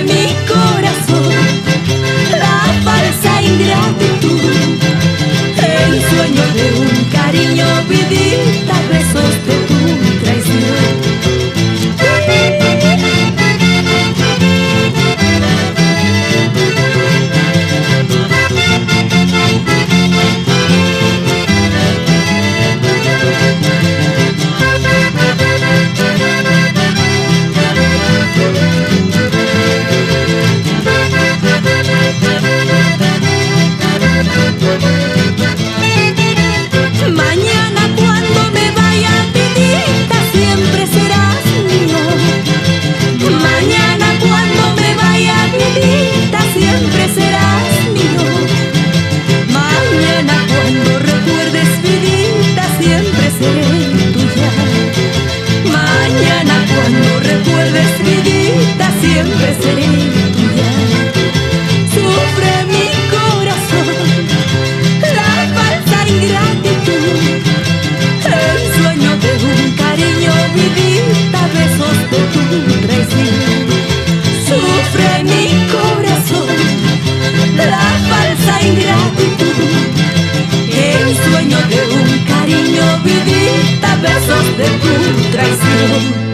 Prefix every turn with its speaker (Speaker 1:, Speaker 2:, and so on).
Speaker 1: mi corazón la falsa ingratitud. El sueño de un cariño vidita, besos de tu traición. Mañana cuando me vaya, vidita, siempre serás mío. Mañana cuando me vaya, vidita, siempre serás mío. Mañana cuando recuerdes, vidita, siempre seré tuya. Mañana cuando recuerdes, vidita, siempre seré tuya. Sufre mi corazón la falsa ingratitud, el sueño de un cariño, vidita, besos de tu traición. Sufre mi corazón la falsa ingratitud, el sueño de un cariño, vidita, besos de tu traición.